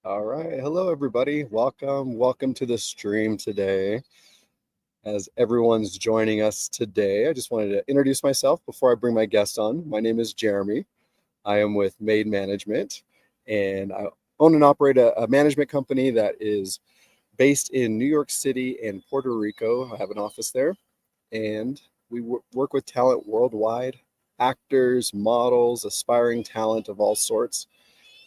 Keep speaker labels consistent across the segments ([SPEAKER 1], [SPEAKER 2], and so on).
[SPEAKER 1] All right. Hello, everybody. Welcome to the stream today. As everyone's joining us today, I just wanted to introduce myself before I bring my guest on. My name is Jeremy. I am with Made Management, and I own and operate a management company that is based in New York City and Puerto Rico. I have an office there, and we work with talent worldwide, actors, models, aspiring talent of all sorts,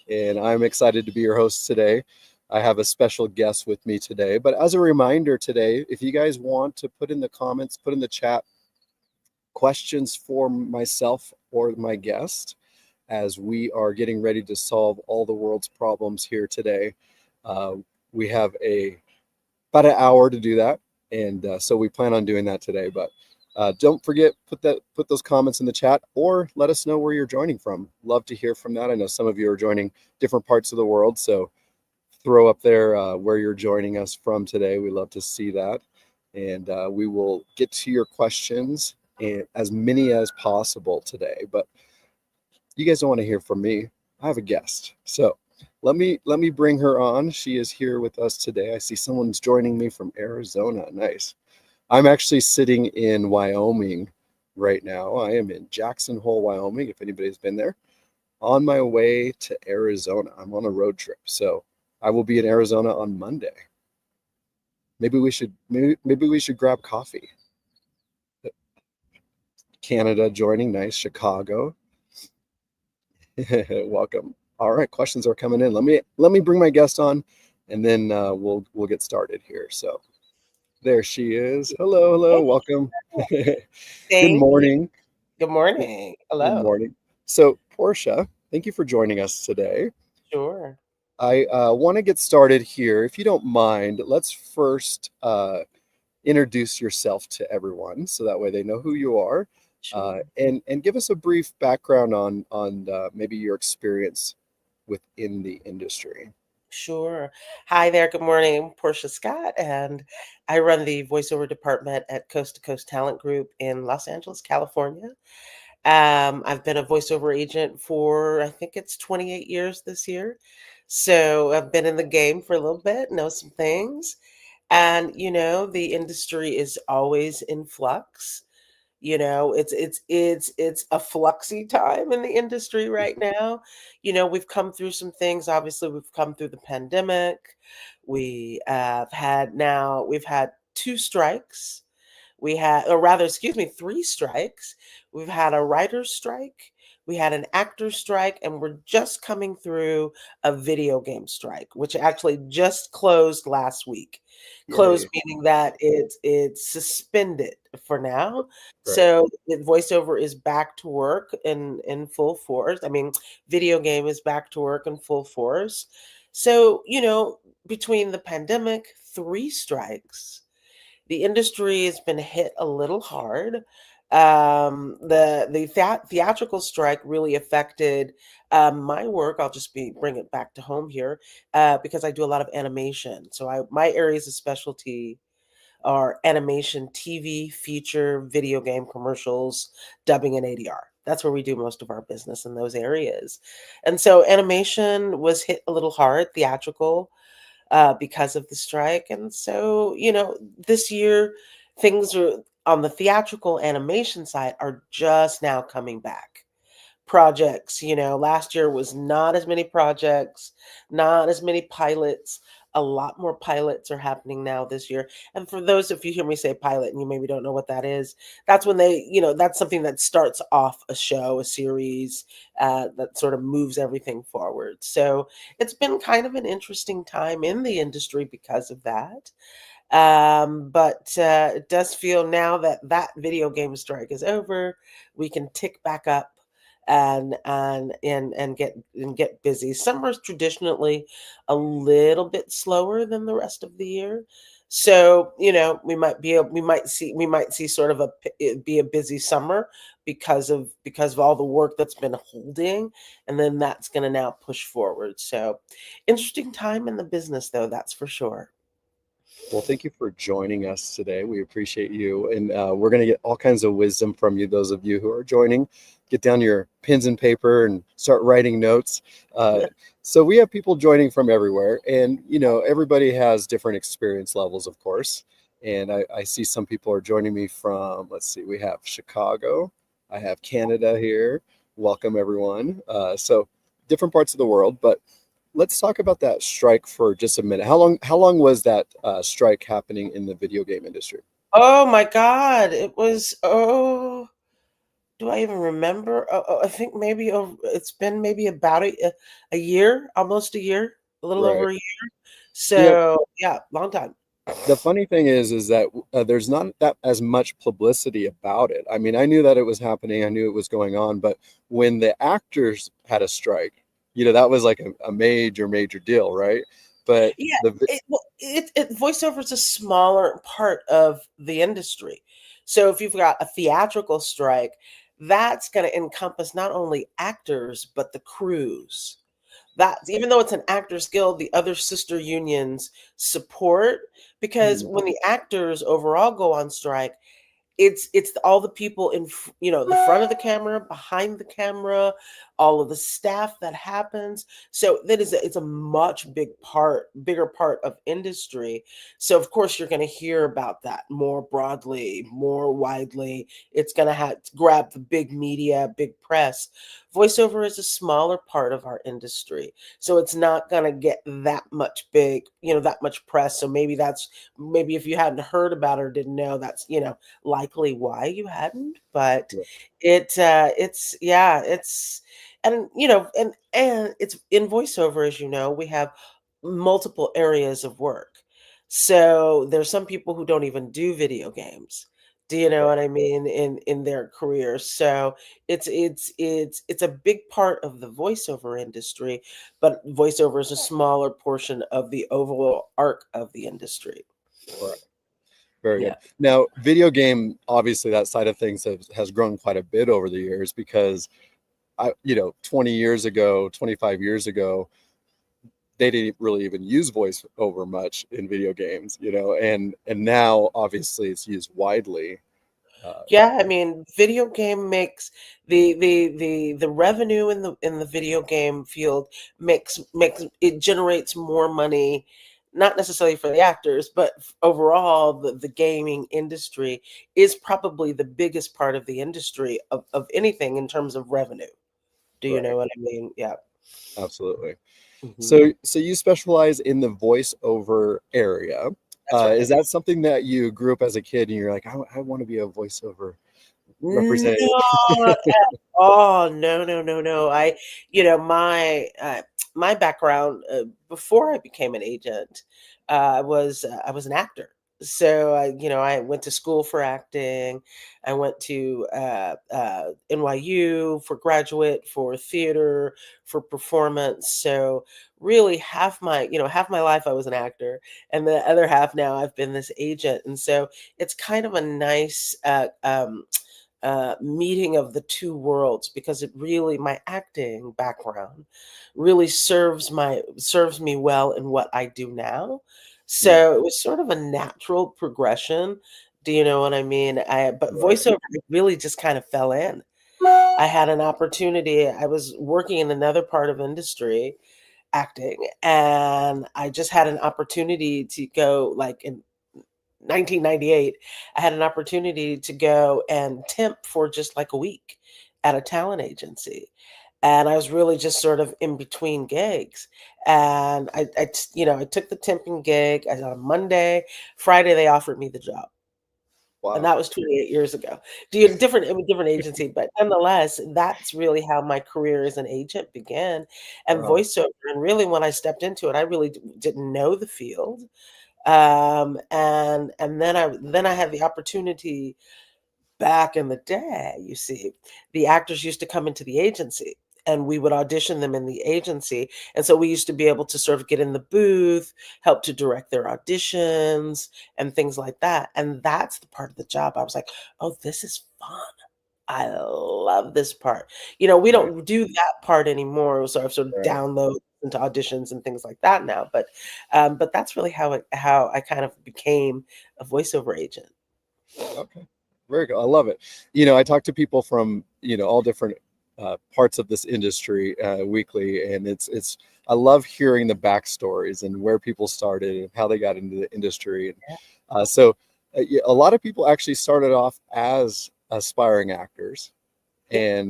[SPEAKER 1] and I'm excited to be your host today. I have a special guest with me today. But as a reminder today, if you guys want to put in the comments, put in the chat questions for myself or my guest, as we are getting ready to solve all the world's problems here today. Uh, we have about an hour to do that, and so we plan on doing that today. But don't forget, put those comments in the chat, or let us know where you're joining from. Love to hear from that. I know some of you are joining different parts of the world, so throw up there where you're joining us from today. We love to see that, and we will get to your questions, and as many as possible today. But you guys don't want to hear from me. I have a guest, so let me bring her on. She is here with us today. I see someone's joining me from Arizona. Nice. I'm actually sitting in Wyoming right now. I am in Jackson Hole, Wyoming, if anybody's been there. On my way to Arizona. I'm on a road trip, so I will be in Arizona on Monday. Maybe we should grab coffee. Canada joining, nice. Chicago. Welcome. All right, questions are coming in. Let me bring my guest on, and then we'll get started here. So there she is. Hello, hello,
[SPEAKER 2] Hey,
[SPEAKER 1] welcome. Good
[SPEAKER 2] thank you.
[SPEAKER 1] morning.
[SPEAKER 2] Good morning.
[SPEAKER 1] Good
[SPEAKER 2] Hello.
[SPEAKER 1] morning. So Portia, thank you for joining us today.
[SPEAKER 2] Sure.
[SPEAKER 1] I want to get started here. If you don't mind, let's first introduce yourself to everyone, so that way they know who you are,
[SPEAKER 2] Sure.
[SPEAKER 1] and give us a brief background on maybe your experience within the industry.
[SPEAKER 2] Sure. Hi there. Good morning. I'm Portia Scott, and I run the voiceover department at Coast to Coast Talent Group in Los Angeles, California. I've been a voiceover agent for, I think it's 28 years this year. So I've been in the game for a little bit, know some things. And, the industry is always in flux. It's a fluxy time in the industry right now. We've come through some things. Obviously, we've come through the pandemic. We've had two strikes. Or rather, excuse me, three strikes. We've had a writer's strike, we had an actor's strike, and we're just coming through a video game strike, which actually just closed last week. Closed
[SPEAKER 1] Yay.
[SPEAKER 2] meaning that it's suspended for now.
[SPEAKER 1] Right.
[SPEAKER 2] So voiceover is back to work in full force. I mean, video game is back to work in full force. So, between the pandemic, three strikes, the industry has been hit a little hard. The theatrical strike really affected my work. I'll just bring it back to home here because I do a lot of animation. So my areas of specialty are animation, TV, feature, video game commercials, dubbing, and ADR. That's where we do most of our business in those areas. And so animation was hit a little hard, theatrical because of the strike. And so, this year, things are on the theatrical animation side are just now coming back. Projects, last year was not as many projects, not as many pilots. A lot more pilots are happening now this year. And for those, if you hear me say pilot and you maybe don't know what that is, that's when that's something that starts off a show, a series, that sort of moves everything forward. So it's been kind of an interesting time in the industry because of that. But it does feel now that that video game strike is over, we can tick back up and get busy. Summer's traditionally a little bit slower than the rest of the year. So, we might see sort of it be a busy summer because of all the work that's been holding, and then that's going to now push forward. So, interesting time in the business though, that's for sure.
[SPEAKER 1] Well, thank you for joining us today. We appreciate you, and we're going to get all kinds of wisdom from you, those of you who are joining. get down your pens and paper and start writing notes. Uh,
[SPEAKER 2] Yeah.
[SPEAKER 1] so we have people joining from everywhere, and everybody has different experience levels, of course. And I see some people are joining me from, let's see, we have Chicago, I have Canada here. Welcome everyone. So different parts of the world, but let's talk about that strike for just a minute. How long was that strike happening in the video game industry?
[SPEAKER 2] Oh my God. It was, oh, do I even remember? I think maybe it's been maybe about a year, almost a year, a little
[SPEAKER 1] Right.
[SPEAKER 2] over a year.
[SPEAKER 1] You know,
[SPEAKER 2] So yeah, long time.
[SPEAKER 1] the funny thing is that there's not that as much publicity about it. I mean, I knew that it was happening, I knew it was going on, but when the actors had a strike, that was like a major deal, right? But
[SPEAKER 2] Yeah,
[SPEAKER 1] the
[SPEAKER 2] voiceover is a smaller part of the industry. So if you've got a theatrical strike, that's going to encompass not only actors but the crews. That even though it's an actors guild, the other sister unions support, because
[SPEAKER 1] Hmm.
[SPEAKER 2] when the actors overall go on strike, it's all the people in the front of the camera, behind the camera, all of the staff that happens. So it's a much bigger part of industry. So of course you're going to hear about that more broadly, more widely. It's going to have to grab the big media, big press. Voiceover is a smaller part of our industry, so it's not going to get that much that much press. So maybe if you hadn't heard about it or didn't know, that's likely why you hadn't. But it's yeah, it's and and it's in voiceover, as you know, we have multiple areas of work. So there's some people who don't even do video games. Do you know
[SPEAKER 1] Right,
[SPEAKER 2] what I mean, in their career? So it's a big part of the voiceover industry, but voiceover is a smaller portion of the overall arc of the industry.
[SPEAKER 1] right. Very
[SPEAKER 2] Yeah.
[SPEAKER 1] good. Now, video game, obviously, that side of things has grown quite a bit over the years because 20 years ago, 25 years ago, they didn't really even use voice over much in video games, and now obviously it's used widely. Uh,
[SPEAKER 2] Yeah, I mean, video game makes the revenue in the video game field makes it generates more money, not necessarily for the actors, but overall the gaming industry is probably the biggest part of the industry of anything in terms of revenue. Do you know
[SPEAKER 1] right,
[SPEAKER 2] what I mean? Yeah.
[SPEAKER 1] absolutely.
[SPEAKER 2] Hmm.
[SPEAKER 1] So you specialize in the voiceover area.
[SPEAKER 2] That's
[SPEAKER 1] Is
[SPEAKER 2] right.
[SPEAKER 1] that something that you grew up as a kid and you're like, I want to be a voiceover representative?
[SPEAKER 2] Not at all. No, no, no, no. My background before I became an agent, I was an actor. So I went to school for acting. I went to NYU for graduate, for theater, for performance. So really half my life I was an actor, and the other half now I've been this agent. And so it's kind of a nice meeting of the two worlds, because it really my acting background really serves me well in what I do now.
[SPEAKER 1] Mm,
[SPEAKER 2] So it was sort of a natural progression. Do you know what I mean? But
[SPEAKER 1] right.
[SPEAKER 2] voiceover really just kind of fell in. I had an opportunity. I was working in another part of industry, acting, and I just had an opportunity to go, like, in 1998, I had an opportunity to go and temp for just like a week at a talent agency. And I was really just sort of in between gigs. And I took the temping gig. On a Monday, Friday, they offered me the job. And
[SPEAKER 1] Wow.
[SPEAKER 2] that was 28 years ago. Do you different agency, but nonetheless, that's really how my career as an agent began, and
[SPEAKER 1] Wow.
[SPEAKER 2] voiceover. And really, when I stepped into it, I really didn't know the field. And then I had the opportunity back in the day. You see, the actors used to come into the agency, and we would audition them in the agency, and so we used to be able to sort of get in the booth, help to direct their auditions and things like that. And that's the part of the job I was like, oh, this is fun. I love this part. We
[SPEAKER 1] Right.
[SPEAKER 2] don't do that part anymore, so I've sort of
[SPEAKER 1] Right.
[SPEAKER 2] download into auditions and things like that now. But that's really how I kind of became a voiceover agent.
[SPEAKER 1] Okay. Very good. I love it. I talk to people from, all different parts of this industry weekly, and it's I love hearing the backstories and where people started and how they got into the industry. And yeah, a lot of people actually started off as aspiring actors,
[SPEAKER 2] Yeah.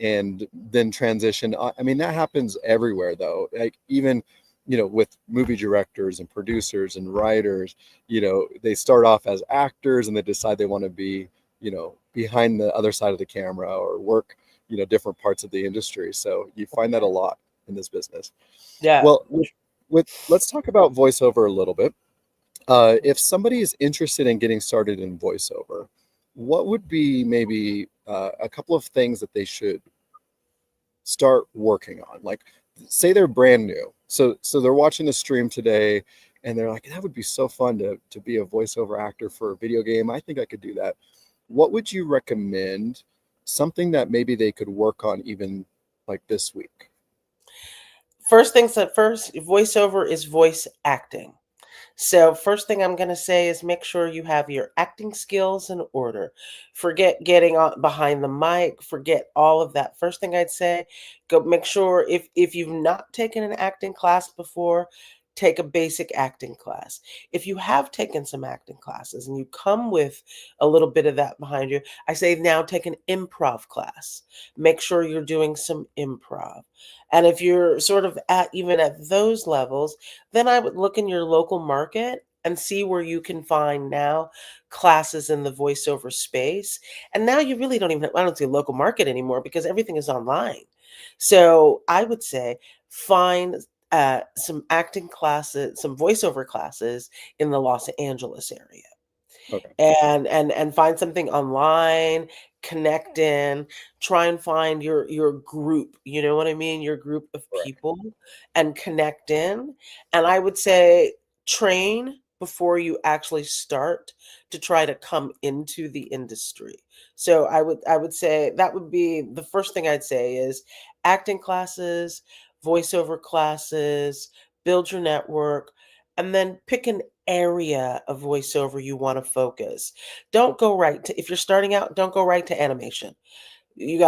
[SPEAKER 1] and then transition. I mean, that happens everywhere though. Like even, with movie directors and producers and writers, they start off as actors and they decide they want to be, behind the other side of the camera or work, different parts of the industry. So you find that a lot in this business.
[SPEAKER 2] Yeah.
[SPEAKER 1] Well, let's talk about voiceover a little bit. If somebody is interested in getting started in voiceover, what would be maybe a couple of things that they should start working on? Like, say they're brand new, so they're watching the stream today, and they're like, "That would be so fun to be a voiceover actor for a video game. I think I could do that." What would you recommend? Something that maybe they could work on even like this week.
[SPEAKER 2] First things at first, voiceover is voice acting. So, first thing I'm going to say is make sure you have your acting skills in order. Forget getting on behind the mic, forget all of that. First thing I'd say, go make sure if you've not taken an acting class before, take a basic acting class. If you have taken some acting classes and you come with a little bit of that behind you, I say now take an improv class. Make sure you're doing some improv. And if you're sort of at even at those levels, then I would look in your local market and see where you can find now classes in the voiceover space. And now you really don't even, I don't see a local market anymore because everything is online. So I would say find some acting classes, some voiceover classes in the Los Angeles area
[SPEAKER 1] Okay.
[SPEAKER 2] and find something online, connect in, try and find your group, you know what I mean? Your group of
[SPEAKER 1] Correct.
[SPEAKER 2] people and connect in. And I would say train before you actually start to try to come into the industry. So I would say that would be the first thing I'd say is acting classes, voiceover classes, build your network, and then pick an area of voiceover you want to focus. Don't go right to if you're starting out, don't go right to animation. You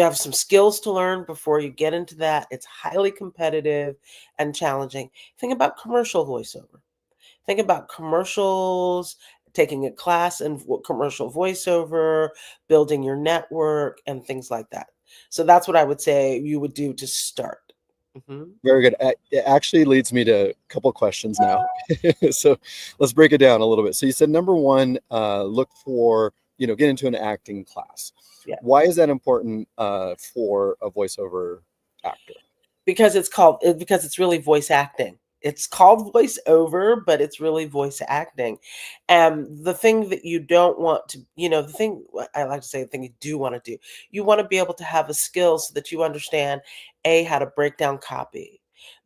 [SPEAKER 2] have some skills to learn before you get into that. It's highly competitive and challenging. Think about commercial voiceover. Think about commercials, taking a class in commercial voiceover, building your network and things like that. So that's what I would say you would do to start. Mhm.
[SPEAKER 1] Very good. It actually leads me to a couple questions now. So let's break it down a little bit. So you said number one, look for, get into an acting class.
[SPEAKER 2] Yeah.
[SPEAKER 1] Why is that important for a voiceover actor?
[SPEAKER 2] Because it's really voice acting. It's called voiceover, but it's really voice acting. And the thing that you don't want to, the thing I like to say, the thing you do want to do, you want to be able to have a skill so that you understand A, how to break down copy,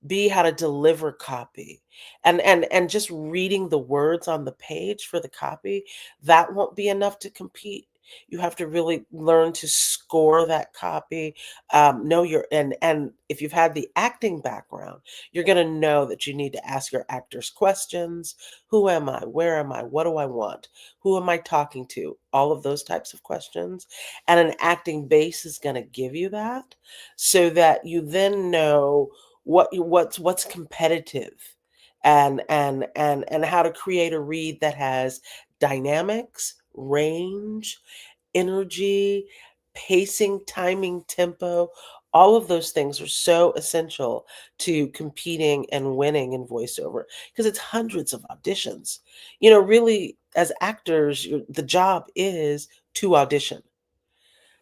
[SPEAKER 2] B, how to deliver copy. And just reading the words on the page for the copy, that won't be enough to compete. You have to really learn to score that copy, know your and if you've had the acting background, you're going to know that you need to ask your actors questions. Who am I? Where am I? What do I want? Who am I talking to? All of those types of questions. And an acting base is going to give you that so that you then know what's competitive and how to create a read that has dynamics, range, energy, pacing, timing, tempo. All of those things are so essential to competing and winning in voiceover because it's hundreds of auditions. Really, as actors, the job is to audition.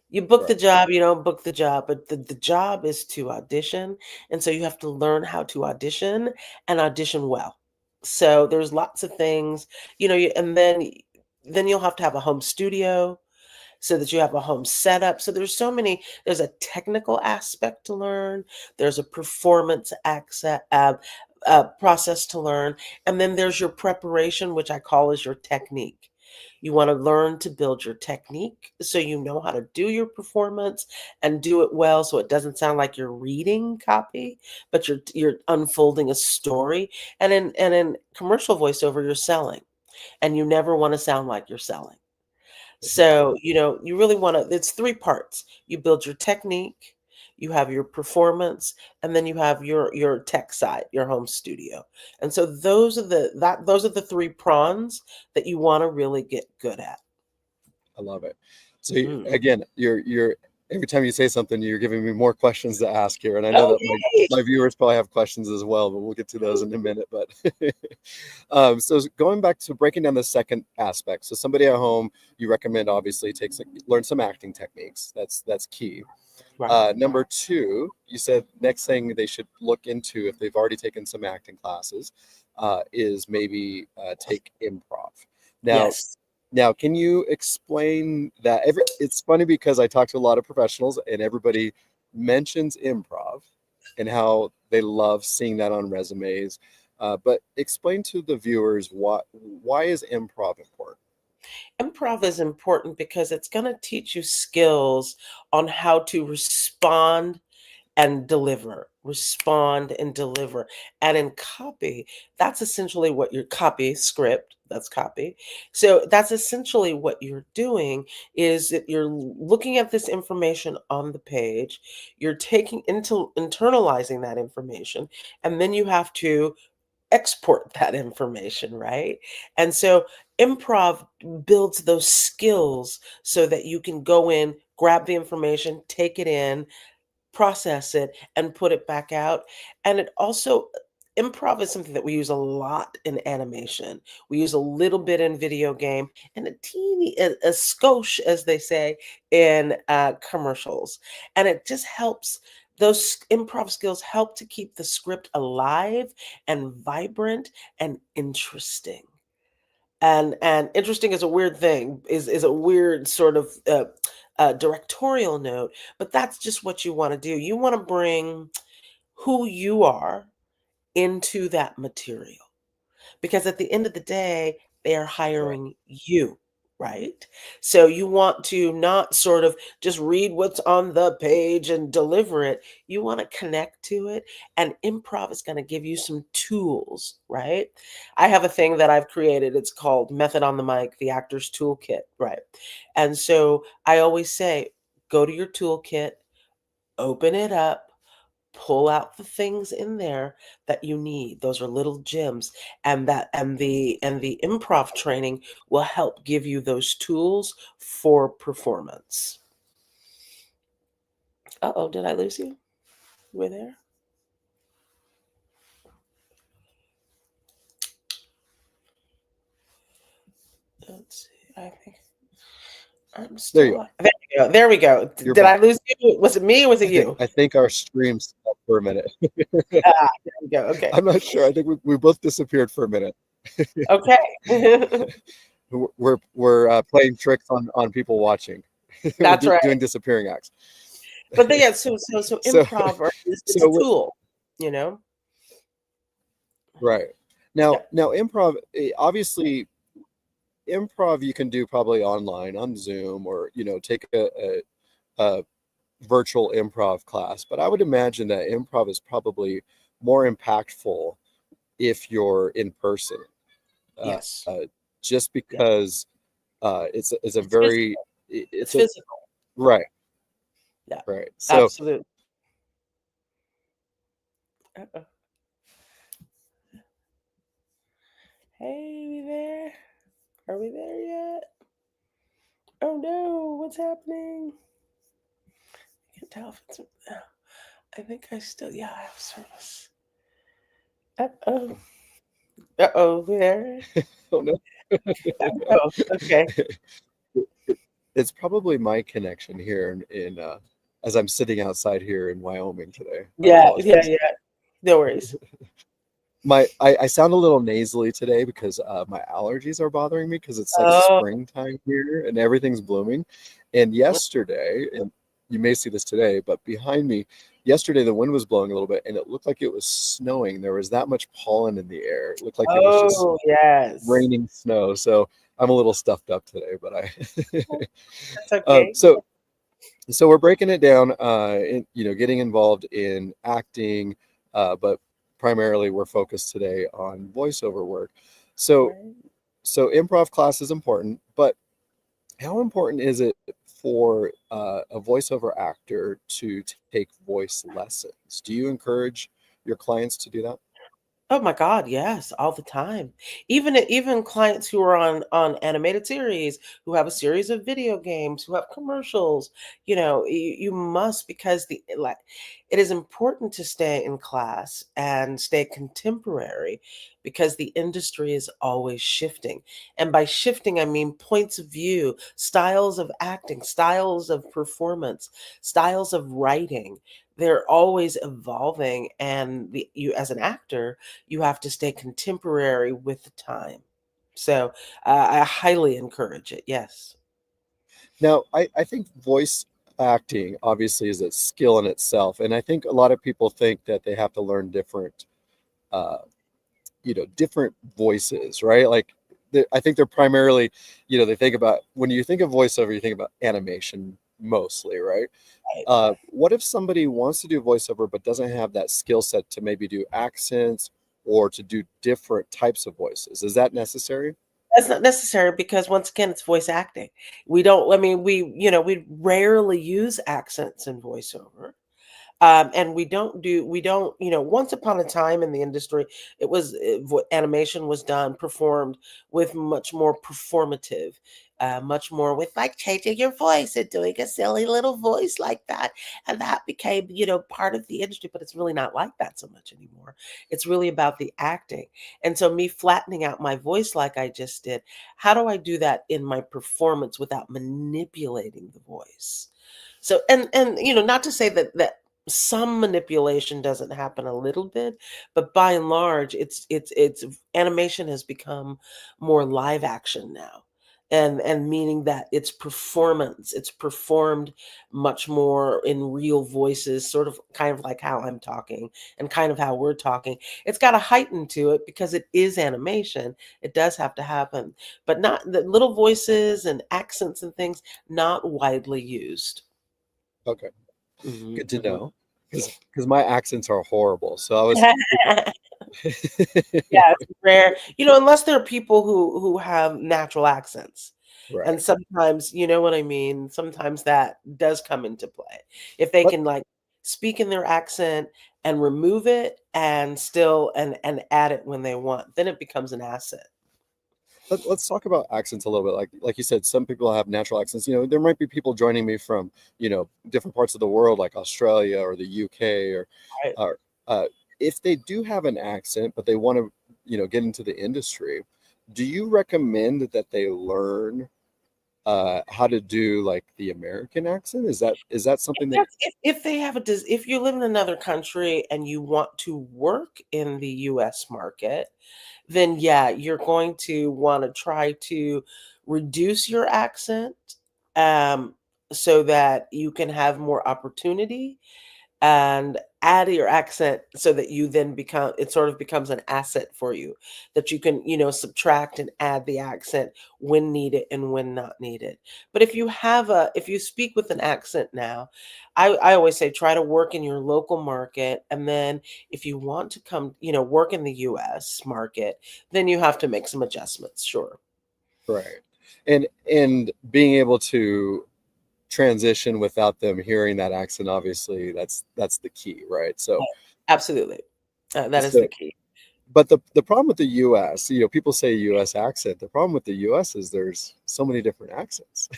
[SPEAKER 2] You book the
[SPEAKER 1] Right.
[SPEAKER 2] job, you don't book the job, but the job is to audition. And so you have to learn how to audition and audition well. So there's lots of things, and then you'll have to have a home studio so that you have a home setup. So there's a technical aspect to learn, there's a performance process to learn, and then there's your preparation, which I call is your technique. You want to learn to build your technique so you know how to do your performance and do it well so it doesn't sound like you're reading copy, but you're unfolding a story. And in commercial voiceover, you're selling, and you never want to sound like you're selling. So, you really want to, it's three parts. You build your technique, you have your performance, and then you have your tech side, your home studio. And so those are the three prongs that you want to really get good at.
[SPEAKER 1] I love it. So
[SPEAKER 2] Mm.
[SPEAKER 1] again, you're every time you say something, you're giving me more questions to ask here, and I know
[SPEAKER 2] Oh,
[SPEAKER 1] that
[SPEAKER 2] yay!
[SPEAKER 1] my viewers probably have questions as well, but we'll get to those in a minute. But so going back to breaking down the second aspect, so somebody at home, you recommend obviously learn some acting techniques. That's key.
[SPEAKER 2] Right.
[SPEAKER 1] Number two, you said next thing they should look into if they've already taken some acting classes is maybe take improv. Now,
[SPEAKER 2] Yes.
[SPEAKER 1] now, can you explain that? It's funny because I talk to a lot of professionals and everybody mentions improv and how they love seeing that on resumes. But explain to the viewers why is improv important?
[SPEAKER 2] Improv is important because it's going to teach you skills on how to respond and deliver. And in copy, that's essentially what your copy script, that's copy. So that's essentially what you're doing is that you're looking at this information on the page, you're taking into internalizing that information, and then you have to export that information, right? And so improv builds those skills so that you can go in, grab the information, take it in, process it, and put it back out. And it also, improv is something that we use a lot in animation. We use a little bit in video game and a skosh, as they say, in commercials. And it just helps. Those improv skills help to keep the script alive and vibrant and interesting. And interesting is a weird thing, is a weird sort of directorial note, but that's just what you want to do. You want to bring who you are into that material because at the end of the day, they are
[SPEAKER 1] Right.
[SPEAKER 2] hiring you, right? So you want to not sort of just read what's on the page and deliver it. You want to connect to it, and improv is going to give you some tools, right? I have a thing that I've created. It's called Method on the Mic, the Actor's Toolkit, right? And so I always say, go to your toolkit, open it up, pull out the things in there that you need. Those are little gems, and the improv training will help give you those tools for performance. Uh-oh, did I lose you? You were there? Let's see. I think I'm
[SPEAKER 1] There you
[SPEAKER 2] still
[SPEAKER 1] go.
[SPEAKER 2] there we go. There we go.
[SPEAKER 1] You're
[SPEAKER 2] Did I
[SPEAKER 1] back.
[SPEAKER 2] lose you? Was it me or was it you?
[SPEAKER 1] I think our stream stopped for a minute.
[SPEAKER 2] Ah, there we go. Okay.
[SPEAKER 1] I'm not sure. I think we both disappeared for a minute.
[SPEAKER 2] Okay.
[SPEAKER 1] We're playing tricks on people watching. We're
[SPEAKER 2] That's right.
[SPEAKER 1] doing disappearing acts.
[SPEAKER 2] But then, yeah, so
[SPEAKER 1] So
[SPEAKER 2] improv it's a
[SPEAKER 1] so
[SPEAKER 2] tool, you know?
[SPEAKER 1] right
[SPEAKER 2] Yeah.
[SPEAKER 1] now improv obviously improv you can do probably online on Zoom or take a virtual improv class, but I would imagine that improv is probably more impactful if you're in person, uh,
[SPEAKER 2] Yes.
[SPEAKER 1] uh, just
[SPEAKER 2] Yeah.
[SPEAKER 1] because it's a
[SPEAKER 2] It's physical.
[SPEAKER 1] very
[SPEAKER 2] It's
[SPEAKER 1] it's a
[SPEAKER 2] physical.
[SPEAKER 1] right,
[SPEAKER 2] Yeah.
[SPEAKER 1] right. So
[SPEAKER 2] Absolutely. Uh-oh. Hey, we there? Are we there yet? Oh no, what's happening? I can't tell if it's. I think I still. Yeah, I have service. Uh-oh. Uh-oh, we there?
[SPEAKER 1] oh no.
[SPEAKER 2] Oh, okay.
[SPEAKER 1] It's probably my connection here in as I'm sitting outside here in Wyoming today. I
[SPEAKER 2] Yeah, yeah,
[SPEAKER 1] apologize.
[SPEAKER 2] yeah. No worries.
[SPEAKER 1] I sound a little nasally today because my allergies are bothering me because it's like
[SPEAKER 2] Oh,
[SPEAKER 1] springtime here and everything's blooming. And yesterday, and you may see this today, but behind me, yesterday the wind was blowing a little bit and it looked like it was snowing. There was that much pollen in the air. It looked like it was just
[SPEAKER 2] oh, yes.
[SPEAKER 1] raining snow. So I'm a little stuffed up today, but
[SPEAKER 2] That's okay.
[SPEAKER 1] so we're breaking it down, getting involved in acting, but primarily we're focused today on voiceover work. So
[SPEAKER 2] Right.
[SPEAKER 1] improv class is important, but How important is it for a voiceover actor to take voice lessons? Do you encourage your clients to do that?
[SPEAKER 2] Oh my God, yes, all the time. Even clients who are on animated series, who have a series of video games, who have commercials, you must, because it is important to stay in class and stay contemporary, because the industry is always shifting. And by shifting, I mean points of view, styles of acting, styles of performance, styles of writing. They're always evolving, and you, as an actor, you have to stay contemporary with the time. So I highly encourage it. Yes.
[SPEAKER 1] Now, I think voice acting obviously is a skill in itself. And I think a lot of people think that they have to learn different, uh, different voices, right? Like, I think they're primarily, they think about, when you think of voiceover, you think about animation mostly, right?
[SPEAKER 2] Right.
[SPEAKER 1] What if somebody wants to do voiceover but doesn't have that skill set to maybe do accents or to do different types of voices? Is that necessary?
[SPEAKER 2] That's not necessary, because once again, it's voice acting. We don't, I mean, we rarely use accents in voiceover. And we don't, once upon a time in the industry, animation was done, performed with much more performative, much more with like changing your voice and doing a silly little voice like that. And that became, part of the industry, but it's really not like that so much anymore. It's really about the acting. And so me flattening out my voice like I just did, how do I do that in my performance without manipulating the voice? So, and not to say that some manipulation doesn't happen a little bit, but by and large, it's animation has become more live action now. And meaning that it's performance, it's performed much more in real voices, sort of kind of like how I'm talking and kind of how we're talking. It's got a heighten to it because it is animation. It does have to happen, but not the little voices and accents and things, not widely used.
[SPEAKER 1] Okay,
[SPEAKER 2] Mhm,
[SPEAKER 1] good to
[SPEAKER 2] mhm.
[SPEAKER 1] know. Because my accents are horrible. So I was
[SPEAKER 2] Yeah, it's rare. Unless there are people who have natural accents. And
[SPEAKER 1] right.
[SPEAKER 2] sometimes, you know what I mean? Sometimes that does come into play. If they
[SPEAKER 1] Let,
[SPEAKER 2] can, like, speak in their accent and remove it and still and add it when they want, then it becomes an asset.
[SPEAKER 1] let's talk about accents a little bit. Like you said, some people have natural accents. There might be people joining me from, different parts of the world, like Australia or the UK,
[SPEAKER 2] Right.
[SPEAKER 1] or if they do have an accent, but they want to, get into the industry, do you recommend that they learn how to do like the American accent? Is that something that?
[SPEAKER 2] If they have if you live in another country and you want to work in the US market, then yeah, you're going to want to try to reduce your accent, um, so that you can have more opportunity, and add your accent so that you then become it sort of becomes an asset for you, that you can, subtract and add the accent when needed and when not needed. But if you speak with an accent now, I always say try to work in your local market, and then if you want to come, work in the US market, then you have to make some adjustments, sure.
[SPEAKER 1] Right. And being able to transition without them hearing that accent, obviously that's the key, right? So
[SPEAKER 2] Right. Absolutely. That is the
[SPEAKER 1] so
[SPEAKER 2] key.
[SPEAKER 1] but the problem with the US, people say US accent. The problem with the US is there's so many different accents.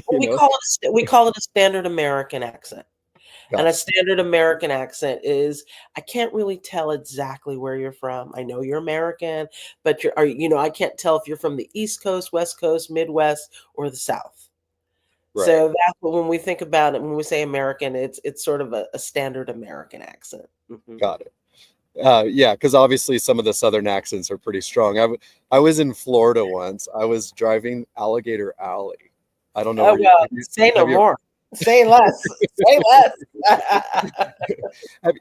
[SPEAKER 2] Well, we call it a standard American accent. And
[SPEAKER 1] Got
[SPEAKER 2] a
[SPEAKER 1] it.
[SPEAKER 2] standard American accent is, I can't really tell exactly where you're from. I know you're American, but I can't tell if you're from the East Coast, West Coast, Midwest, or the South.
[SPEAKER 1] Right.
[SPEAKER 2] So that's what, when we think about it, when we say American, it's sort of a standard American accent. Mhm.
[SPEAKER 1] Got it. Yeah, because obviously some of the southern accents are pretty strong. I was in Florida once. I was driving Alligator Alley. I don't know
[SPEAKER 2] Oh,
[SPEAKER 1] where
[SPEAKER 2] well, say no
[SPEAKER 1] have you
[SPEAKER 2] more. Say less. Say less.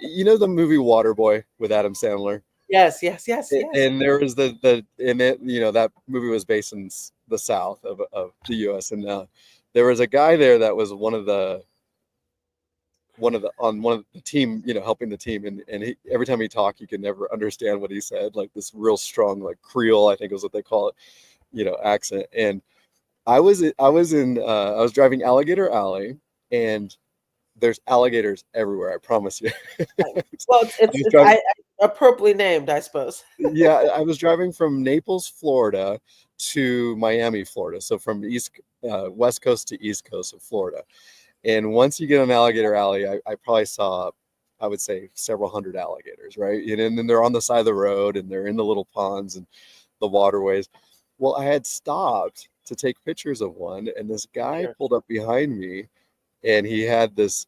[SPEAKER 1] you know the movie Waterboy with Adam Sandler?
[SPEAKER 2] Yes, yes, yes, yes.
[SPEAKER 1] And there was the in it, that movie was based in the south of the US, and there was a guy there that was one of the team, helping the team, and every time he talked, you could never understand what he said, like this real strong, like Creole, I think is what they call it, accent. And I was driving Alligator Alley, and there's alligators everywhere. I promise you.
[SPEAKER 2] Right. Well, it's
[SPEAKER 1] I
[SPEAKER 2] it's
[SPEAKER 1] was
[SPEAKER 2] it's
[SPEAKER 1] driving,
[SPEAKER 2] appropriately named, I suppose.
[SPEAKER 1] yeah, I was driving from Naples, Florida, to Miami, Florida. So from west coast to east coast of Florida. And once you get on Alligator Alley, I probably saw, I would say, several hundred alligators, right? And then they're on the side of the road, and they're in the little ponds and the waterways. Well, I had stopped to take pictures of one, and this guy
[SPEAKER 2] Sure.
[SPEAKER 1] pulled up behind me, and he had this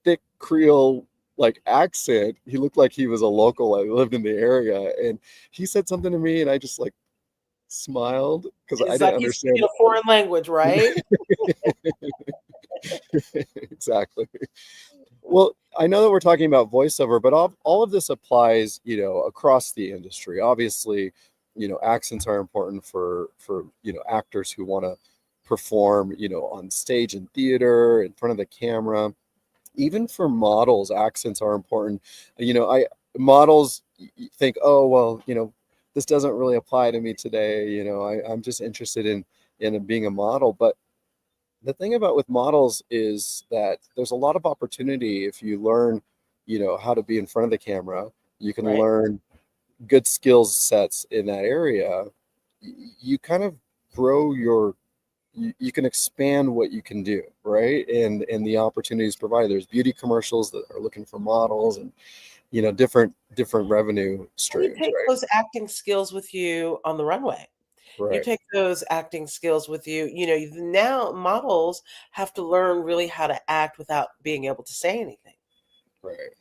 [SPEAKER 1] thick Creole like accent. He looked like he was a local. I lived in the area, and he said something to me, and I just like smiled because I
[SPEAKER 2] It's
[SPEAKER 1] didn't
[SPEAKER 2] like he's speaking
[SPEAKER 1] understand.
[SPEAKER 2] a foreign language, right?
[SPEAKER 1] Exactly. Well, I know that we're talking about voiceover, but all of this applies, across the industry. Obviously, accents are important for actors who want to perform, on stage and theater, in front of the camera. Even for models, accents are important. I models think, oh well, this doesn't really apply to me today. I'm just interested in being a model. But the thing about with models is that there's a lot of opportunity if you learn, how to be in front of the camera. You can
[SPEAKER 2] Right.
[SPEAKER 1] learn good skills sets in that area. You kind of grow you can expand what you can do, right? And the opportunities provided. There's beauty commercials that are looking for models, and different revenue
[SPEAKER 2] And you
[SPEAKER 1] streams,
[SPEAKER 2] take
[SPEAKER 1] right?
[SPEAKER 2] those acting skills with you on the runway. You
[SPEAKER 1] Right,
[SPEAKER 2] take those acting skills with you. Now models have to learn really how to act without being able to say anything.
[SPEAKER 1] right,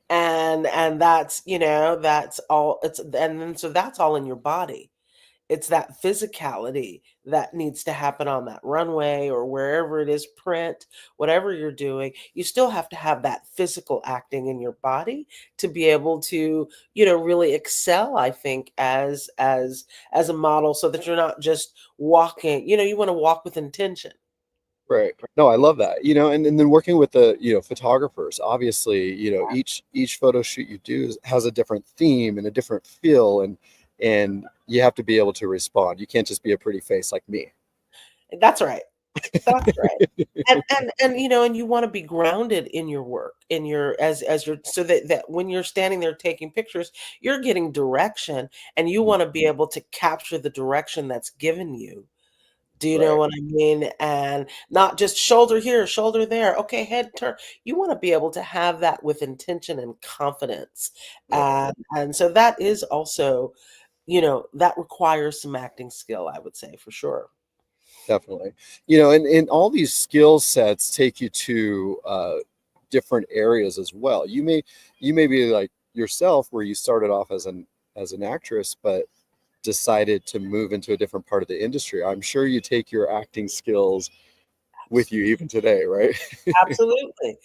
[SPEAKER 2] And that's all and then so that's all in your body. It's that physicality that needs to happen on that runway or wherever it is, print, whatever you're doing. You still have to have that physical acting in your body to be able to, really excel, I think, as a model, so that you're not just walking, you want to walk with intention.
[SPEAKER 1] right. No, I love that. And then working with the, photographers, obviously, each photo shoot you do has a different theme and a different feel, and you have to be able to respond. You can't just be a pretty face like me.
[SPEAKER 2] That's right. That's right. And you wanna be grounded in your work, in your as you're so that when you're standing there taking pictures, you're getting direction, and you wanna be able to capture the direction that's given you. Do you know
[SPEAKER 1] Right,
[SPEAKER 2] what I mean? And not just shoulder here, shoulder there, okay, head turn. You wanna be able to have that with intention and confidence,
[SPEAKER 1] right.
[SPEAKER 2] and so that is also, that requires some acting skill, I would say, for sure.
[SPEAKER 1] Definitely. And all these skill sets take you to different areas as well. You may be like yourself where you started off as an actress, but decided to move into a different part of the industry. I'm sure you take your acting skills with you even today, right?
[SPEAKER 2] Absolutely.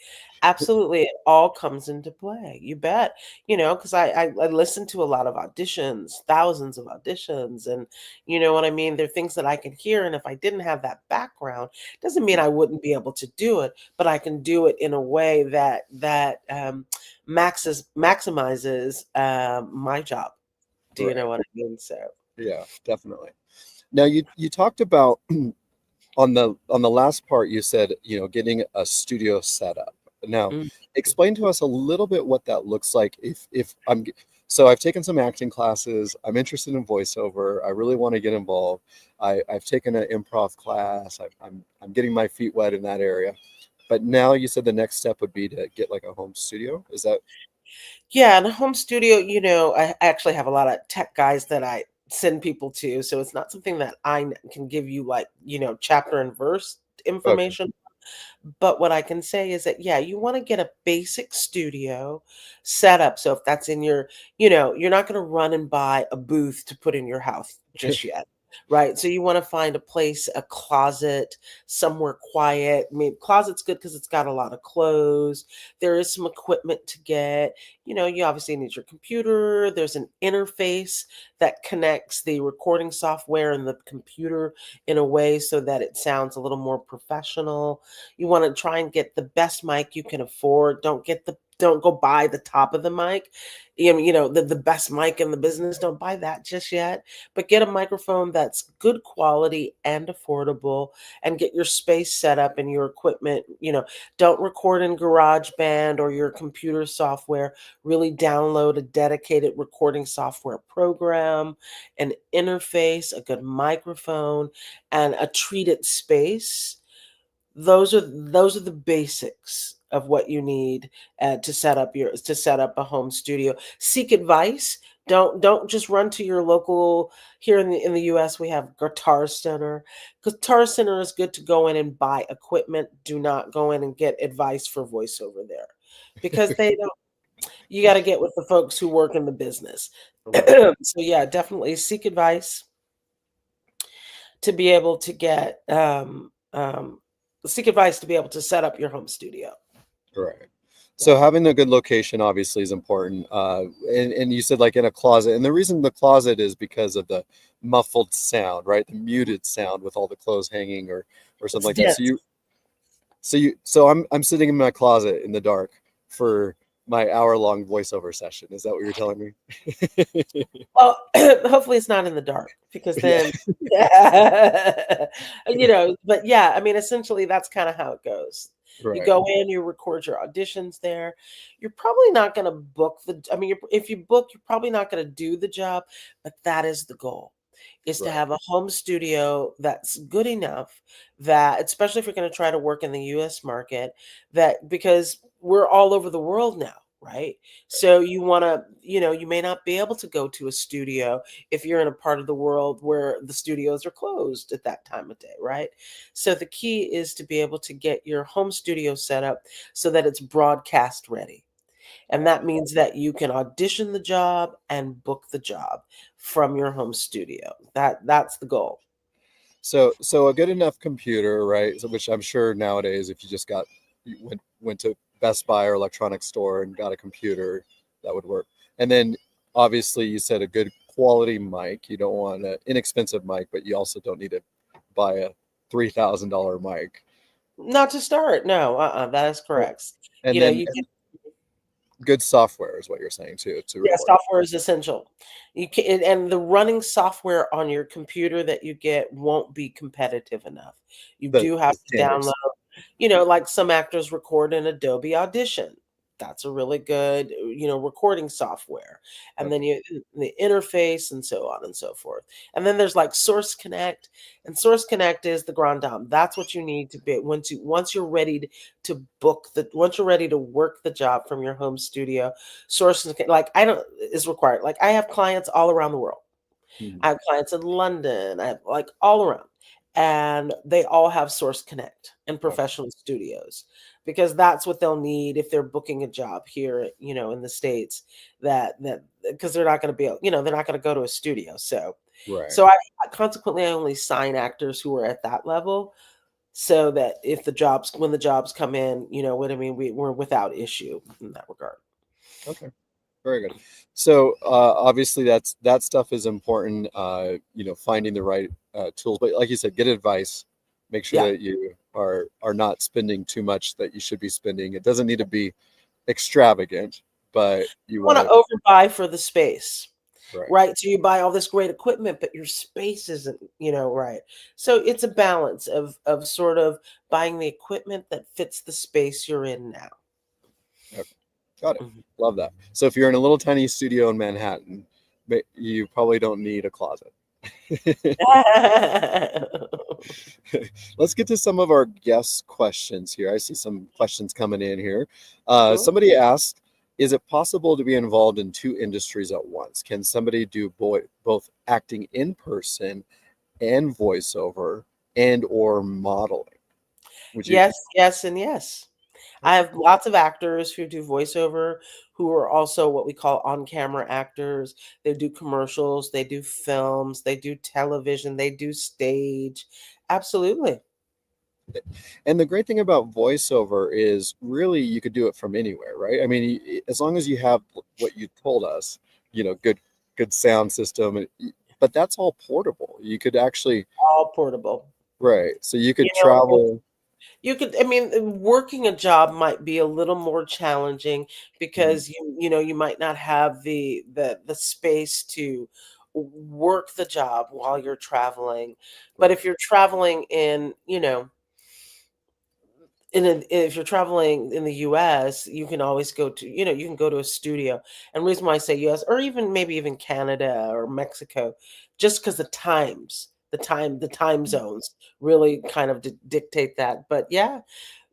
[SPEAKER 2] Absolutely, it all comes into play, you bet. Because I listen to a lot of auditions, thousands of auditions, and you know what I mean? There are things that I can hear, and if I didn't have that background, doesn't mean I wouldn't be able to do it, but I can do it in a way that maximizes, my job. Do you know
[SPEAKER 1] Right.
[SPEAKER 2] what I mean? So
[SPEAKER 1] Yeah, definitely. Now you talked about on the last part you said, getting a studio set up. Now,
[SPEAKER 2] mm,
[SPEAKER 1] explain to us a little bit what that looks like. If so I've taken some acting classes. I'm interested in voiceover. I really want to get involved. I've taken an improv class. I'm getting my feet wet in that area. But now you said the next step would be to get like a home studio. Is that
[SPEAKER 2] yeah, and a home studio, I actually have a lot of tech guys that I send people to, so it's not something that can give you like, chapter and verse
[SPEAKER 1] okay?
[SPEAKER 2] information. But what I can say is that, yeah, you wanna get a basic studio set up, so if that's in you're not gonna run and buy a booth to put in your house just yet, right? So you wanna find a place, a closet, somewhere quiet. I mean, closet's good because 'cause it's got a lot of clothes. There is some equipment to get. You obviously need your computer. There's an interface that connects the recording software and the computer in a way so that it sounds a little more professional. You wanna try and get the best mic you can afford. Don't get the Don't go buy the top of the mic. The best mic in the business. Don't buy that just yet. But get a microphone that's good quality and affordable, and get your space set up and your equipment. Don't record in GarageBand or your computer software. Really download a dedicated recording software program, an interface, a good microphone, and a treated space. Those are the basics of what you need to set up a home studio. Seek advice. Don't just run to your local. Here in the US, we have Guitar Center. Guitar Center is good to go in and buy equipment. Do not go in and get advice for voiceover there, because they don't. You got to get with the folks who work in the business.
[SPEAKER 1] Right.
[SPEAKER 2] So yeah, definitely seek advice to be able to get seek advice to be able to set up your home studio.
[SPEAKER 1] Right.
[SPEAKER 2] Yeah.
[SPEAKER 1] So having a good location obviously is important. And you said like in a closet, and the reason the closet is because of the muffled sound, right? The muted sound with all the clothes hanging or something
[SPEAKER 2] It's
[SPEAKER 1] like that.
[SPEAKER 2] dense.
[SPEAKER 1] So I'm sitting in my closet in the dark for my hour-long voiceover session. Is that what you're telling me?
[SPEAKER 2] Well, hopefully it's not in the dark, because
[SPEAKER 1] Yeah.
[SPEAKER 2] then, but yeah, I mean, essentially that's kind of how it goes. You
[SPEAKER 1] Right.
[SPEAKER 2] go in, you record your auditions there. You're probably not going to if you book, you're probably not going to do the job, but that is the goal, is to
[SPEAKER 1] Right.
[SPEAKER 2] have a home studio that's good enough that, especially if you're going to try to work in the US market, that because we're all over the world now, right? So you want to, you may not be able to go to a studio if you're in a part of the world where the studios are closed at that time of day, right? So the key is to be able to get your home studio set up so that it's broadcast ready. And
[SPEAKER 1] Got
[SPEAKER 2] that
[SPEAKER 1] it.
[SPEAKER 2] means that you can audition the job and book the job from your home studio. That's the goal.
[SPEAKER 1] So a good enough computer, right? So, which I'm sure nowadays, if you went to Best Buy or electronics store and got a computer, that would work. And then obviously you said a good quality mic. You don't want an inexpensive mic, but you also don't need to buy a $3,000 mic.
[SPEAKER 2] Not to start. No, that is
[SPEAKER 1] Right.
[SPEAKER 2] correct.
[SPEAKER 1] And
[SPEAKER 2] You know,
[SPEAKER 1] then
[SPEAKER 2] you
[SPEAKER 1] and good software is what you're saying too to
[SPEAKER 2] Yeah,
[SPEAKER 1] record
[SPEAKER 2] software is essential. You can And the running software on your computer that you get won't be competitive enough. You do
[SPEAKER 1] the
[SPEAKER 2] have to download,
[SPEAKER 1] standards.
[SPEAKER 2] like some actors record in Adobe Audition. That's a really good, recording software. And then
[SPEAKER 1] Okay.
[SPEAKER 2] the interface and so on and so forth. And then there's like Source Connect, and Source Connect is the grand dame. That's what you need to be once you're ready once you're ready to work the job from your home studio. Sources like I don't is required. Like I have clients all around the world.
[SPEAKER 1] Mhm.
[SPEAKER 2] I have clients in London. I have like all around. And they all have Source Connect and
[SPEAKER 1] Okay.
[SPEAKER 2] professional studios, because that's what they'll need if they're booking a job here, in the States, that because they're not going to be, they're not going to go to a studio. So,
[SPEAKER 1] Right.
[SPEAKER 2] so I consequently I only sign actors who are at that level, so that when the jobs come in, what I mean, we're without issue in that regard.
[SPEAKER 1] Okay. Very good. So obviously that stuff is important. Finding the right tools, but like you said, get advice. Make sure
[SPEAKER 2] Yeah.
[SPEAKER 1] that you are not spending too much that you should be spending. It doesn't need to be extravagant, but you
[SPEAKER 2] Want
[SPEAKER 1] want
[SPEAKER 2] to
[SPEAKER 1] to.
[SPEAKER 2] overbuy for the space,
[SPEAKER 1] Right.
[SPEAKER 2] right? So you buy all this great equipment, but your space isn't, right. So it's a balance of sort of buying the equipment that fits the space you're in now.
[SPEAKER 1] Okay. Got it.
[SPEAKER 2] Mhm.
[SPEAKER 1] Love that. So if you're in a little tiny studio in Manhattan, you probably don't need a closet. Let's get to some of our guest questions here. I see some questions coming in here.
[SPEAKER 2] Sure.
[SPEAKER 1] Somebody asked, is it possible to be involved in two industries at once? Can somebody do both acting in person and voiceover and or modeling? Would you?
[SPEAKER 2] Yes, yes, and yes. I
[SPEAKER 1] Okay.
[SPEAKER 2] have lots of actors who do voiceover, who are also what we call on-camera actors. They do commercials, they do films, they do television, they do stage. Absolutely.
[SPEAKER 1] And the great thing about voiceover is really you could do it from anywhere, right? I mean, as long as you have what you told us, good sound system, but that's all portable. You could actually,
[SPEAKER 2] All portable.
[SPEAKER 1] right? So you
[SPEAKER 2] You
[SPEAKER 1] could
[SPEAKER 2] know,
[SPEAKER 1] travel.
[SPEAKER 2] You could, I mean, working a job might be a little more challenging
[SPEAKER 1] Mhm.
[SPEAKER 2] because you might not have the space to work the job while you're traveling. But
[SPEAKER 1] Right.
[SPEAKER 2] if you're traveling if you're traveling in the US, you can always go to, you can go to a studio. And the reason why I say US, or even maybe even Canada or Mexico, just because the time
[SPEAKER 1] Mhm.
[SPEAKER 2] zones really kind of dictate that. But yeah,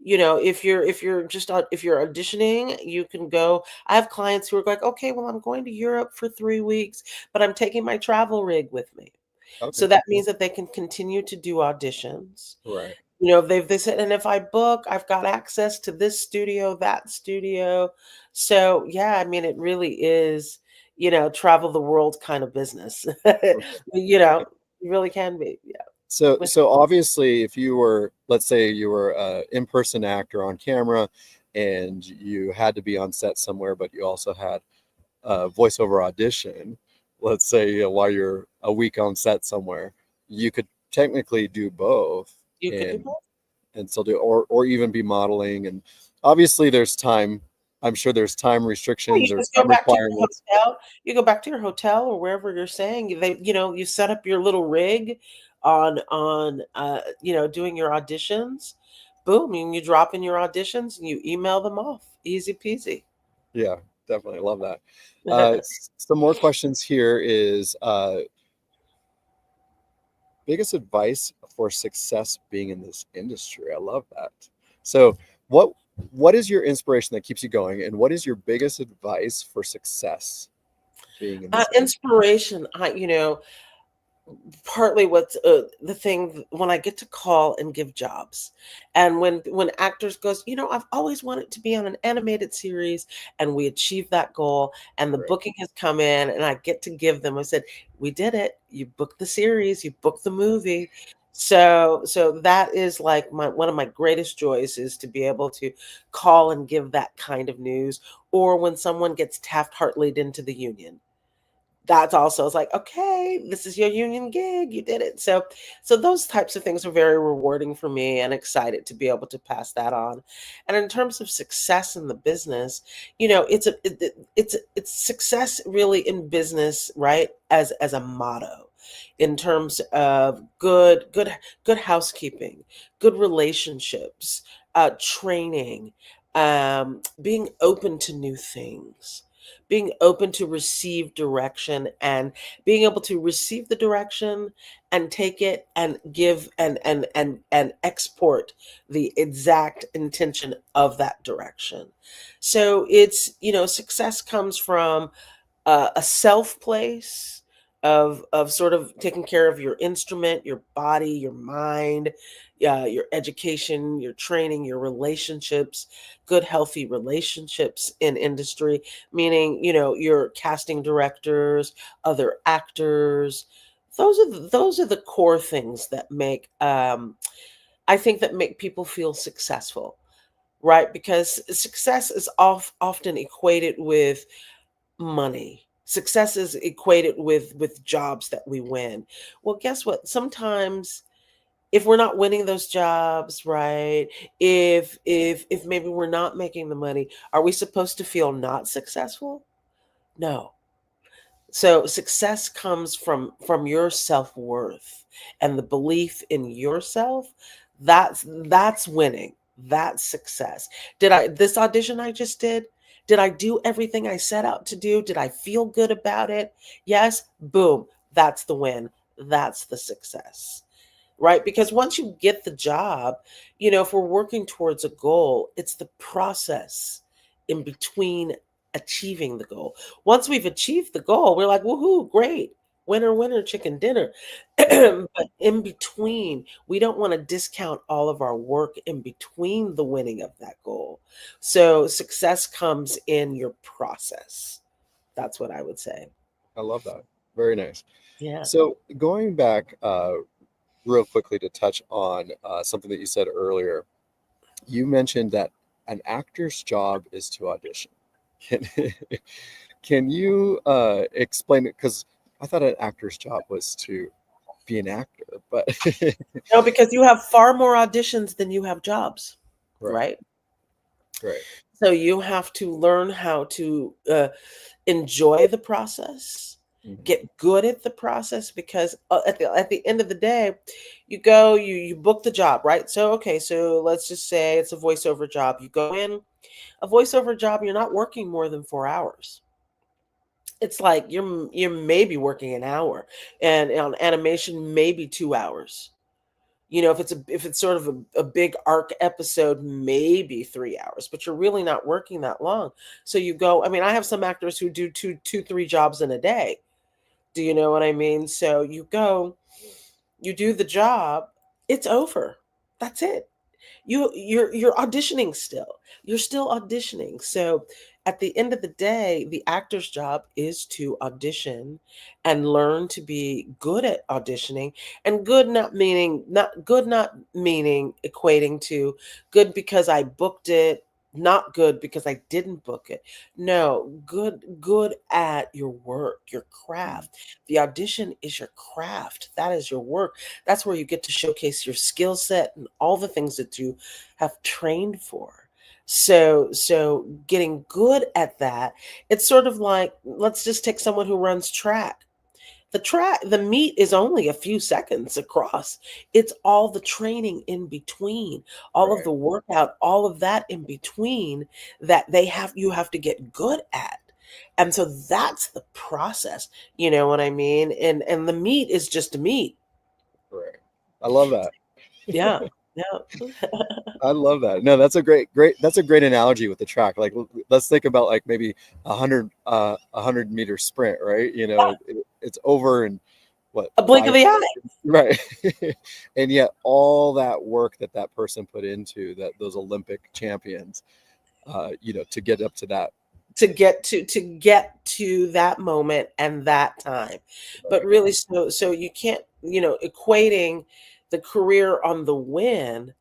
[SPEAKER 2] if you're auditioning, you can go. I have clients who are like, okay, well, I'm going to Europe for 3 weeks, but I'm taking my travel rig with me.
[SPEAKER 1] Okay.
[SPEAKER 2] So that
[SPEAKER 1] Cool.
[SPEAKER 2] means that they can continue to do auditions.
[SPEAKER 1] Right.
[SPEAKER 2] They said, and if I book, I've got access to this studio, that studio. So yeah, I mean, it really is, travel the world kind of business. You know, it really can be. Yeah.
[SPEAKER 1] So,
[SPEAKER 2] With
[SPEAKER 1] so obviously, if you were, let's say you were a in-person actor on camera and you had to be on set somewhere, but you also had a voiceover audition, let's say while you're a week on set somewhere, you could technically do both
[SPEAKER 2] you could do
[SPEAKER 1] and
[SPEAKER 2] both.
[SPEAKER 1] still do, or even be modeling. And obviously there's time, I'm sure there's time
[SPEAKER 2] Yeah, you
[SPEAKER 1] restrictions or
[SPEAKER 2] just go
[SPEAKER 1] time
[SPEAKER 2] back to your
[SPEAKER 1] requirements.
[SPEAKER 2] hotel. You go back to your hotel or wherever you're staying. You set up your little rig on doing your auditions. Boom, and you drop in your auditions and you email them off. Easy peasy.
[SPEAKER 1] Yeah, definitely love that. Some more questions here is biggest advice for success being in this industry. I love that. So, what what is your inspiration that keeps you going, and what is your biggest advice for success being in this industry?
[SPEAKER 2] Inspiration. Partly what's the thing when I get to call and give jobs, and when actors goes, I've always wanted to be on an animated series, and we achieved that goal, and the
[SPEAKER 1] Right.
[SPEAKER 2] booking has come in, and I get to give them. I said, "We did it. You booked the series. You booked the movie." So that is like my one of my greatest joys is to be able to call and give that kind of news, or when someone gets Taft-Hartley'd into the union. That's also it's like, "Okay, this is your union gig, you did it." So those types of things are very rewarding for me and excited to be able to pass that on. And in terms of success in the business, it's success really in business, right? As a motto in terms of good housekeeping, good relationships, training, being open to new things, being open to receive direction, and being able to receive the direction and take it and give and export the exact intention of that direction. So it's, success comes from a self place of sort of taking care of your instrument, your body, your mind, your education, your training, your relationships, good healthy relationships in industry, meaning your casting directors, other actors. Those are the core things that make I think that make people feel successful, right? Because success is often equated with money. Success is equated with jobs that we win. Well, guess what? Sometimes if we're not winning those jobs, right? If maybe we're not making the money, are we supposed to feel not successful? No. So success comes from your self-worth and the belief in yourself. That's winning. That's success. Did I this audition I just did I do everything I set out to do? Did I feel good about it? Yes. Boom. That's the win. That's the success, right? Because once you get the job, if we're working towards a goal, it's the process in between achieving the goal. Once we've achieved the goal, we're like, woohoo, great. Winner, winner, chicken dinner. But in between, we don't want to discount all of our work in between the winning of that goal. So success comes in your process. That's what I would say.
[SPEAKER 1] I love that. Very nice.
[SPEAKER 2] Yeah.
[SPEAKER 1] So, going back real quickly to touch on something that you said earlier, you mentioned that an actor's job is to audition. Can, can you explain it? Because I thought an actor's job was to be an actor, but
[SPEAKER 2] No, because you have far more auditions than you have jobs,
[SPEAKER 1] right,
[SPEAKER 2] right?
[SPEAKER 1] right.
[SPEAKER 2] So you have to learn how to enjoy the process,
[SPEAKER 1] Mhm.
[SPEAKER 2] get good at the process, because at the end of the day, you go, you book the job, right? So okay, so let's just say it's a voiceover job. You go in a voiceover job, you're not working more than 4 hours. It's like you're maybe working an hour, and on animation maybe 2 hours. If it's sort of a big arc episode, maybe 3 hours, but you're really not working that long. So you go, I mean, I have some actors who do three jobs in a day. Do you know what I mean? So you go, you do the job, it's over. That's it. You're auditioning still. You're still auditioning. So at the end of the day, the actor's job is to audition and learn to be good at auditioning. And good not meaning equating to good because I booked it, not good because I didn't book it. No, good at your work, your
[SPEAKER 1] Mhm.
[SPEAKER 2] craft. The audition is your craft. That is your work. That's where you get to showcase your skill set and all the things that you have trained for. So getting good at that, it's sort of like, let's just take someone who runs track. The meet is only a few seconds across. It's all the training in between, all of
[SPEAKER 1] Right,
[SPEAKER 2] the workout, all of that in between that you have to get good at. And so that's the process. You know what I mean? And the meet is just a meet.
[SPEAKER 1] right. I love that.
[SPEAKER 2] Yeah. Yeah.
[SPEAKER 1] I love that. No, that's a that's a great analogy with the track. Like, let's think about like maybe 100 meter sprint, right? It's over in what,
[SPEAKER 2] A blink of
[SPEAKER 1] 5
[SPEAKER 2] the eye.
[SPEAKER 1] seconds, right? And yet all that work that that person put into that, those Olympic champions, to get up to that.
[SPEAKER 2] To get to that moment and that time. But
[SPEAKER 1] Right,
[SPEAKER 2] really, so you can't, equating the career on the win.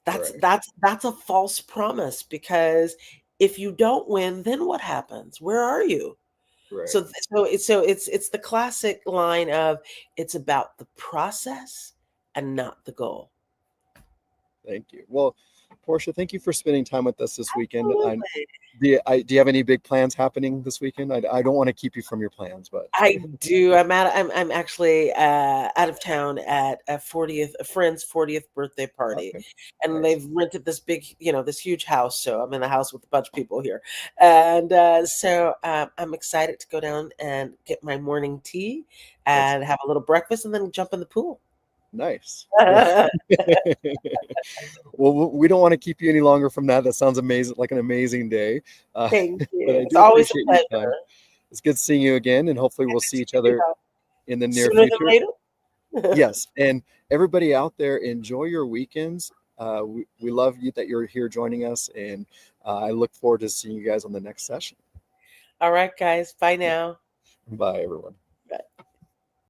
[SPEAKER 2] that's
[SPEAKER 1] right,
[SPEAKER 2] that's that's a false promise, because if you don't win, then what happens? Where are you?
[SPEAKER 1] right.
[SPEAKER 2] So it's the classic line of, it's about the process and not the goal.
[SPEAKER 1] Thank you. Well, Portia, thank you for spending time with us this weekend.
[SPEAKER 2] Absolutely.
[SPEAKER 1] Do you have any big plans happening this weekend? I don't want to keep you from your plans, but
[SPEAKER 2] I do. I'm actually out of town at a friend's 40th birthday party,
[SPEAKER 1] okay,
[SPEAKER 2] and
[SPEAKER 1] nice.
[SPEAKER 2] they've rented this big, this huge house. So I'm in the house with a bunch of people here, and I'm excited to go down and get my morning tea and
[SPEAKER 1] Excellent.
[SPEAKER 2] have a little breakfast, and then jump in the pool.
[SPEAKER 1] Nice. Well, well, we don't want to keep you any longer from that. That sounds amazing, like an amazing day. Uh,
[SPEAKER 2] Thank
[SPEAKER 1] but
[SPEAKER 2] you.
[SPEAKER 1] I
[SPEAKER 2] It's
[SPEAKER 1] do
[SPEAKER 2] always a
[SPEAKER 1] appreciate your time.
[SPEAKER 2] pleasure.
[SPEAKER 1] It's good seeing you again, and hopefully we'll see each other in the near
[SPEAKER 2] Sooner than
[SPEAKER 1] future.
[SPEAKER 2] later.
[SPEAKER 1] Yes, and everybody out there, enjoy your weekends. We love you that you're here joining us, and I look forward to seeing you guys on the next session.
[SPEAKER 2] All right, guys. Bye now.
[SPEAKER 1] Bye, everyone.